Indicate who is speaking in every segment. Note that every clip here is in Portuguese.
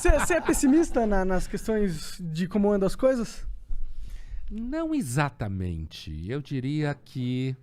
Speaker 1: Você é pessimista nas questões de como andam as coisas?
Speaker 2: Não exatamente. Eu diria que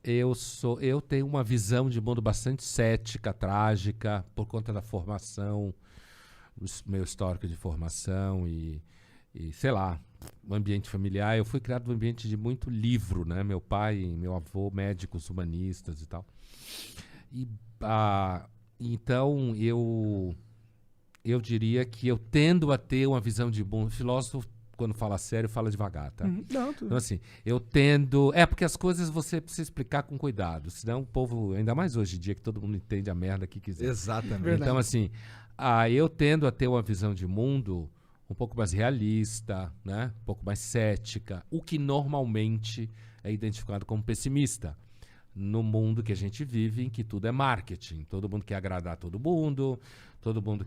Speaker 2: eu tenho uma visão de mundo bastante cética, trágica, por conta da formação, meu histórico de formação e sei lá, o ambiente familiar. Eu fui criado num ambiente de muito livro, né? Meu pai e meu avô, médicos humanistas e tal. Então, eu diria que eu tendo a ter uma visão de mundo. Filósofo, quando fala sério, fala devagar, tá?
Speaker 1: Não, tudo.
Speaker 2: Então, assim, eu tendo... porque as coisas você precisa explicar com cuidado, senão o povo, ainda mais hoje em dia, que todo mundo entende a merda que quiser.
Speaker 3: Exatamente.
Speaker 1: Verdade.
Speaker 2: Então, assim, eu tendo a ter uma visão de mundo um pouco mais realista, né? Um pouco mais cética, o que normalmente é identificado como pessimista no mundo que a gente vive, em que tudo é marketing. Todo mundo quer agradar todo mundo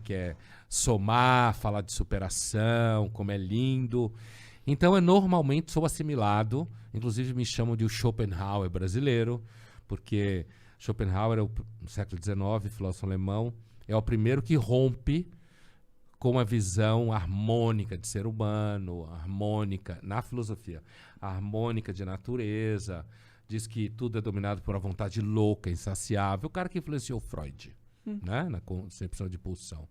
Speaker 2: quer somar, falar de superação, como é lindo. Então, eu normalmente sou assimilado, inclusive me chamam de o Schopenhauer brasileiro, porque Schopenhauer, no século XIX, filósofo alemão, é o primeiro que rompe com a visão harmônica de ser humano, harmônica na filosofia, harmônica de natureza, diz que tudo é dominado por uma vontade louca, insaciável, o cara que influenciou Freud, né, na concepção de pulsão.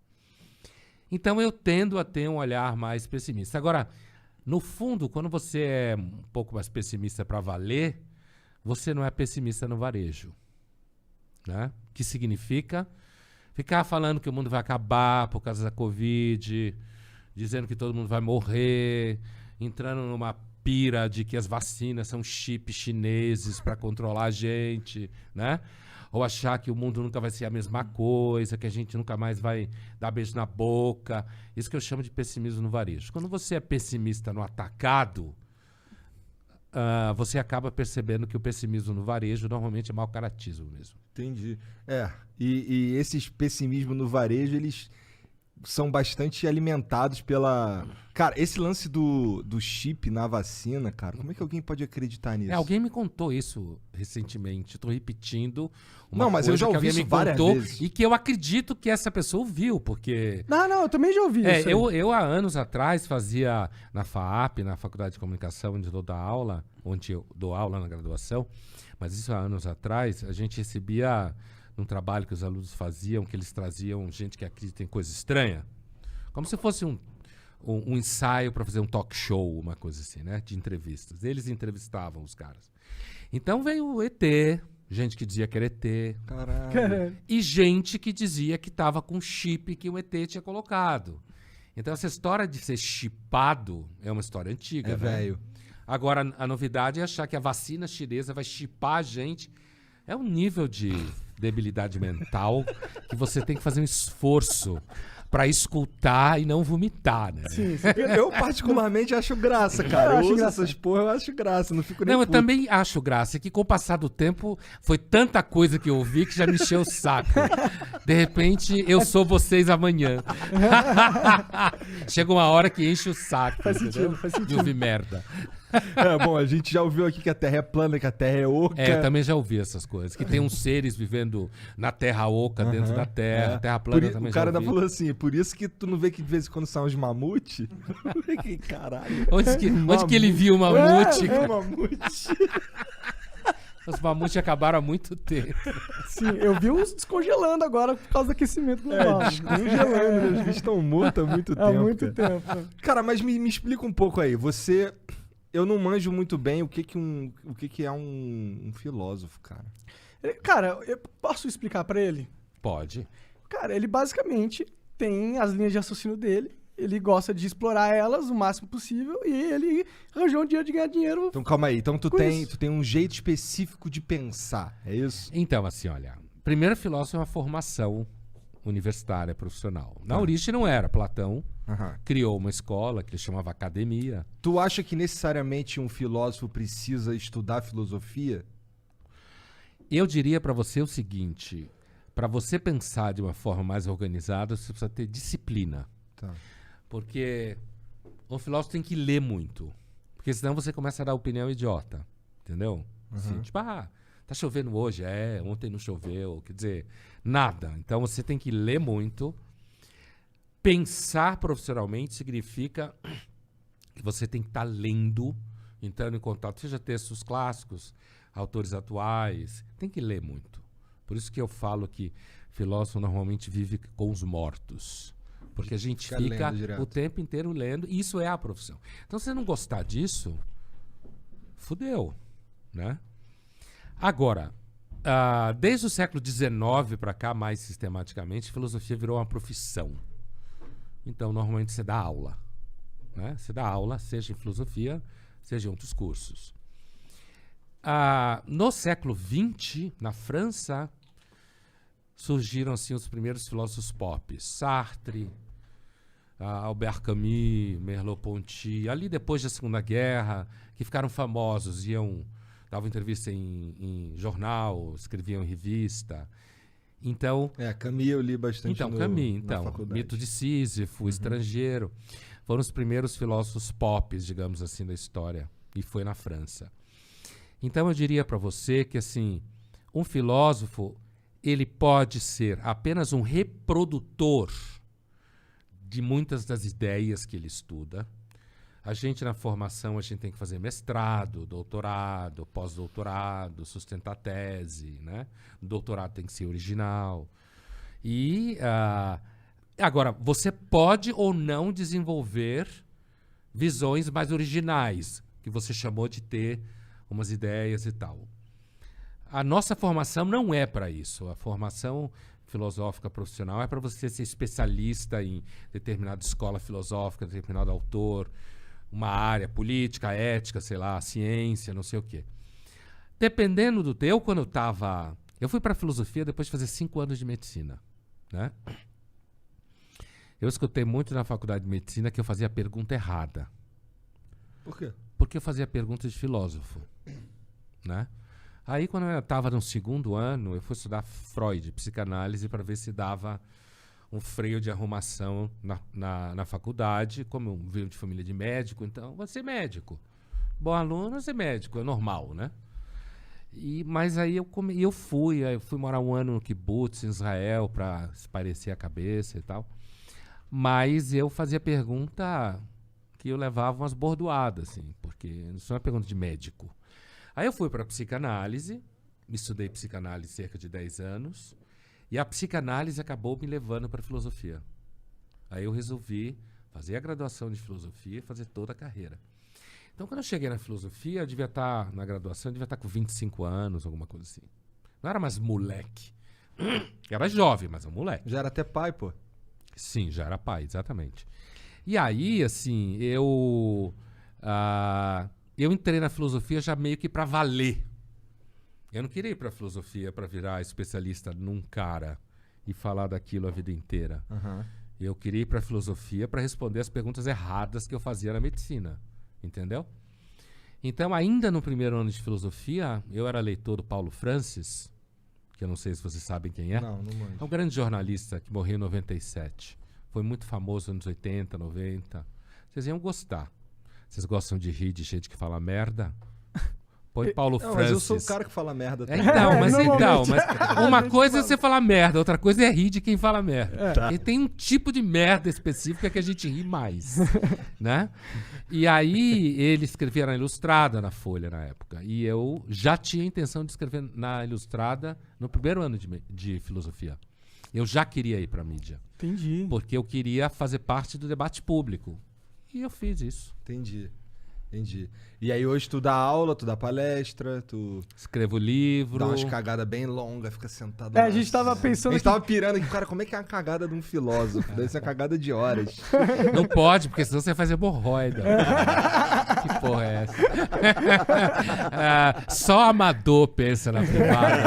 Speaker 2: Então eu tendo a ter um olhar mais pessimista. Agora, no fundo, quando você é um pouco mais pessimista para valer, você não é pessimista no varejo, né? Que significa ficar falando que o mundo vai acabar por causa da Covid, dizendo que todo mundo vai morrer, entrando numa pira de que as vacinas são chips chineses para controlar a gente, né? Ou achar que o mundo nunca vai ser a mesma coisa, que a gente nunca mais vai dar beijo na boca. Isso que eu chamo de pessimismo no varejo. Quando você é pessimista no atacado, você acaba percebendo que o pessimismo no varejo normalmente é mau caratismo mesmo.
Speaker 3: Entendi. E esses pessimismos no varejo, eles são bastante alimentados pela... Cara, esse lance do chip na vacina, cara, como é que alguém pode acreditar nisso?
Speaker 2: Alguém me contou isso recentemente. Estou repetindo
Speaker 3: Não, mas eu já ouvi isso várias vezes.
Speaker 2: E que eu acredito que essa pessoa ouviu, porque...
Speaker 1: Não, eu também já ouvi isso.
Speaker 2: Eu há anos atrás fazia na FAAP, na Faculdade de Comunicação, onde eu dou aula, onde eu dou aula na graduação, mas isso há anos atrás, a gente recebia num trabalho que os alunos faziam, que eles traziam gente que acredita em coisa estranha, como se fosse um ensaio para fazer um talk show, uma coisa assim, né, de entrevistas. Eles entrevistavam os caras. Então veio o ET, gente que dizia que era ET,
Speaker 3: Caralho.
Speaker 2: e gente que dizia que estava com chip que o ET tinha colocado. Então essa história de ser chipado é uma história antiga, né?
Speaker 3: Velho.
Speaker 2: Agora, a novidade é achar que a vacina chinesa vai chipar a gente. É um nível de debilidade mental que você tem que fazer um esforço para escutar e não vomitar, né?
Speaker 1: Sim.
Speaker 3: Eu particularmente acho graça, cara. Eu ouço essas porra, eu acho graça. Não fico nem
Speaker 2: Não, eu
Speaker 3: puto.
Speaker 2: também acho graça. Que com o passar do tempo, foi tanta coisa que eu ouvi que já me encheu o saco. De repente, eu sou vocês amanhã. Chega uma hora que enche o saco.
Speaker 1: Faz sentido,
Speaker 2: entendeu?
Speaker 1: faz sentido.
Speaker 2: De ouvir merda.
Speaker 3: Bom, a gente já ouviu aqui que a Terra é plana, que a Terra é oca.
Speaker 2: Eu também já ouvi essas coisas. Que tem uns seres vivendo na terra oca, dentro da terra. Terra plana também
Speaker 3: O cara
Speaker 2: já
Speaker 3: ainda
Speaker 2: ouvi.
Speaker 3: falou assim, por isso que tu não vê que de vez em quando saem uns mamute? Que caralho.
Speaker 2: Onde que ele viu o mamute?
Speaker 3: Mamute.
Speaker 2: Os mamutes acabaram há muito tempo.
Speaker 1: Sim, eu vi uns descongelando agora por causa do aquecimento global.
Speaker 3: Congelando, os bichos estão mortos há muito tempo.
Speaker 1: Há muito
Speaker 3: cara.
Speaker 1: tempo.
Speaker 3: Cara, mas me explica um pouco aí. Eu não manjo muito bem o que é um filósofo, cara.
Speaker 1: Cara, eu posso explicar pra ele?
Speaker 2: Pode.
Speaker 1: Cara, ele basicamente tem as linhas de raciocínio dele, ele gosta de explorar elas o máximo possível e ele arranjou um dia de ganhar dinheiro.
Speaker 3: Então calma aí. Então tu
Speaker 1: Com
Speaker 3: tem
Speaker 1: isso.
Speaker 3: um jeito específico de pensar, é isso?
Speaker 2: Então, assim, olha. Primeiro, filósofo é uma formação universitária, profissional. Na origem não era. Platão
Speaker 3: Aham.
Speaker 2: criou uma escola que ele chamava academia.
Speaker 3: Tu acha que necessariamente um filósofo precisa estudar filosofia?
Speaker 2: Eu diria pra você o seguinte. Pra você pensar de uma forma mais organizada, você precisa ter disciplina.
Speaker 3: Tá.
Speaker 2: Porque o filósofo tem que ler muito. Porque senão você começa a dar opinião idiota. Entendeu? Assim, tipo, tá chovendo hoje? Ontem não choveu. Quer dizer, nada. Então você tem que ler muito, Pensar profissionalmente significa que você tem que estar lendo, entrando em contato, seja textos clássicos, autores atuais, tem que ler muito. Por isso que eu falo que filósofo normalmente vive com os mortos. Porque a gente fica o tempo inteiro lendo, e isso é a profissão. Então, se você não gostar disso, fudeu, né? Agora, desde o século XIX para cá, mais sistematicamente, filosofia virou uma profissão. Então, normalmente você dá aula, né? Você dá aula, seja em filosofia, seja em outros cursos. No século XX, na França, surgiram assim, os primeiros filósofos pop. Sartre, Albert Camus, Merleau-Ponty, ali depois da Segunda Guerra, que ficaram famosos, davam entrevista em jornal, escreviam em revista. Então,
Speaker 3: Camus eu li bastante na faculdade.
Speaker 2: Mito de Sísifo, Estrangeiro, foram os primeiros filósofos pop, digamos assim, da história, e foi na França. Então eu diria para você que assim, um filósofo, ele pode ser apenas um reprodutor de muitas das ideias que ele estuda. A gente, na formação, a gente tem que fazer mestrado, doutorado, pós-doutorado, sustentar tese, né? O doutorado tem que ser original. E, agora, você pode ou não desenvolver visões mais originais, que você chamou de ter umas ideias e tal. A nossa formação não é para isso. A formação filosófica profissional é para você ser especialista em determinada escola filosófica, determinado autor, uma área política, ética, sei lá, ciência, não sei o quê. Dependendo do teu, quando eu fui para filosofia depois de fazer 5 anos de medicina, né? Eu escutei muito na faculdade de medicina que eu fazia a pergunta errada.
Speaker 3: Por quê?
Speaker 2: Porque eu fazia perguntas de filósofo, né? Aí, quando eu estava no 2º ano, eu fui estudar Freud, psicanálise, para ver se dava um freio de arrumação na faculdade. Como eu venho de família de médico, então, vou ser médico. Bom aluno, ser médico, é normal, né? Mas aí eu fui morar 1 ano no kibbutz, em Israel, para espairecer a cabeça e tal. Mas eu fazia pergunta que eu levava umas bordoadas, assim, porque isso não é pergunta de médico. Aí eu fui para a psicanálise, estudei psicanálise cerca de 10 anos, e a psicanálise acabou me levando para a filosofia. Aí eu resolvi fazer a graduação de filosofia e fazer toda a carreira. Então, quando eu cheguei na filosofia, eu devia estar, na graduação, eu devia estar com 25 anos, alguma coisa assim. Não era mais moleque. Era jovem, mas é um moleque.
Speaker 3: Já era até pai, pô.
Speaker 2: Sim, já era pai, exatamente. E aí, assim, eu entrei na filosofia já meio que para valer. Eu não queria ir para a filosofia para virar especialista num cara e falar daquilo a vida inteira.
Speaker 3: Uhum.
Speaker 2: Eu queria ir para a filosofia para responder as perguntas erradas que eu fazia na medicina. Entendeu? Então, ainda no 1º ano de filosofia, eu era leitor do Paulo Francis, que eu não sei se vocês sabem quem é.
Speaker 3: Não manjo.
Speaker 2: É um grande jornalista que morreu em 97. Foi muito famoso nos anos 80, 90. Vocês iam gostar. Vocês gostam de rir de gente que fala merda? Põe Paulo Francis.
Speaker 3: Mas eu sou o cara que fala merda também.
Speaker 2: Mas uma coisa é você falar merda, outra coisa é rir de quem fala merda.
Speaker 3: Tá.
Speaker 2: E tem um tipo de merda específica que a gente ri mais, né? E aí ele escrevia na Ilustrada, na Folha, na época. E eu já tinha intenção de escrever na Ilustrada no 1º ano de filosofia. Eu já queria ir pra mídia.
Speaker 1: Entendi.
Speaker 2: Porque eu queria fazer parte do debate público. E eu fiz isso.
Speaker 3: Entendi. E aí hoje tu dá aula, tu dá palestra, tu
Speaker 2: escrevo livro.
Speaker 3: dá umas cagadas bem longas, fica sentado.
Speaker 1: A gente tava pensando.
Speaker 3: A gente tava pirando aqui, cara, como é que é uma cagada de um filósofo? Deve ser uma cagada de horas.
Speaker 2: Não pode, porque senão você vai fazer hemorroida. Que porra é essa? Só amador pensa na privada.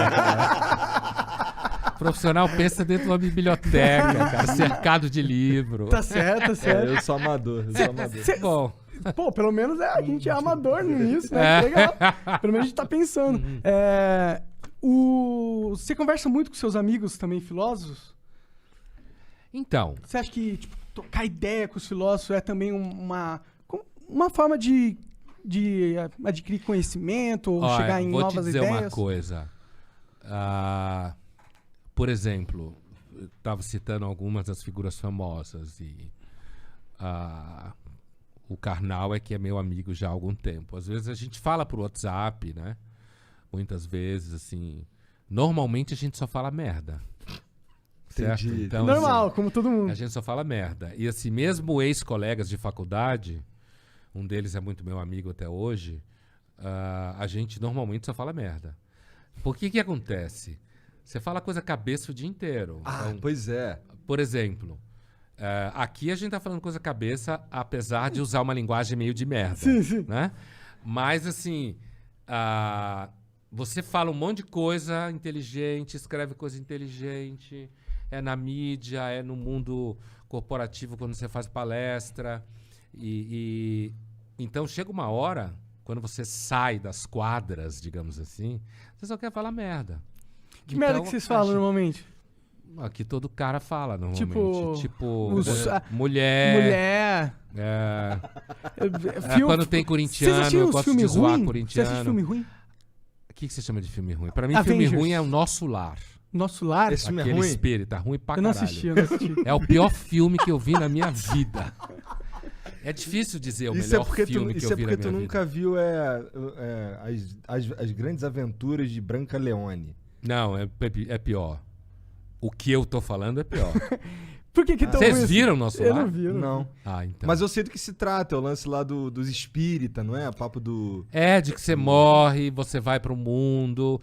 Speaker 2: Profissional pensa dentro de uma biblioteca, cara, cercado de livro.
Speaker 1: Tá certo.
Speaker 3: Eu sou amador.
Speaker 2: Bom.
Speaker 1: Pô, pelo menos a gente é amador nisso, né? Legal. Pelo menos a gente tá pensando. Você conversa muito com seus amigos também filósofos?
Speaker 2: Então.
Speaker 1: Você acha que trocar ideia com os filósofos é também uma forma de adquirir conhecimento ou chegar em novas ideias?
Speaker 2: Vou te dizer uma coisa. Por exemplo, estava citando algumas das figuras famosas e o Karnal é que é meu amigo já há algum tempo. Às vezes a gente fala por WhatsApp, né? Muitas vezes, assim... Normalmente a gente só fala merda. Certo?
Speaker 3: Entendi.
Speaker 2: Então,
Speaker 1: Normal,
Speaker 2: assim,
Speaker 1: como todo mundo.
Speaker 2: a gente só fala merda. E assim, mesmo ex-colegas de faculdade, um deles é muito meu amigo até hoje, a gente normalmente só fala merda. Por que acontece? Você fala coisa cabeça o dia inteiro. Então,
Speaker 3: Pois é.
Speaker 2: por exemplo, aqui a gente tá falando coisa cabeça, apesar de usar uma linguagem meio de merda.
Speaker 1: Sim, sim.
Speaker 2: Né? Mas assim, você fala um monte de coisa inteligente, escreve coisa inteligente, é na mídia, é no mundo corporativo quando você faz palestra. Então chega uma hora, quando você sai das quadras, digamos assim, você só quer falar merda.
Speaker 1: Que merda que vocês falam normalmente?
Speaker 2: Aqui todo cara fala normalmente. Tipo
Speaker 1: Mulher.
Speaker 2: mulher. Quando tem corintiano, eu gosto de zoar corintiano.
Speaker 1: Você assiste filme ruim?
Speaker 2: O que você chama de filme ruim? Pra mim,
Speaker 1: Avengers.
Speaker 2: filme ruim é o Nosso Lar.
Speaker 1: Nosso Lar?
Speaker 3: Esse filme é
Speaker 2: Aquele
Speaker 3: ruim?
Speaker 2: espírito, ruim pra
Speaker 1: Eu não
Speaker 2: caralho.
Speaker 1: assisti, eu não assisti.
Speaker 2: É o pior filme que eu vi na minha vida. É difícil dizer o melhor filme que eu vi na minha vida.
Speaker 3: Isso é porque tu nunca viu as grandes aventuras de Branca Leone.
Speaker 2: Não, é pior. O que eu tô falando é pior.
Speaker 1: Por que tão
Speaker 2: Vocês
Speaker 1: ruim assim?
Speaker 2: viram o Nosso
Speaker 1: Eu
Speaker 2: Lar?
Speaker 1: não vi, eu não vi.
Speaker 3: Não.
Speaker 2: Então.
Speaker 3: Mas eu sei do que se trata, é o lance lá dos espírita, não é? O papo do...
Speaker 2: É, de que você morre, você vai pro mundo,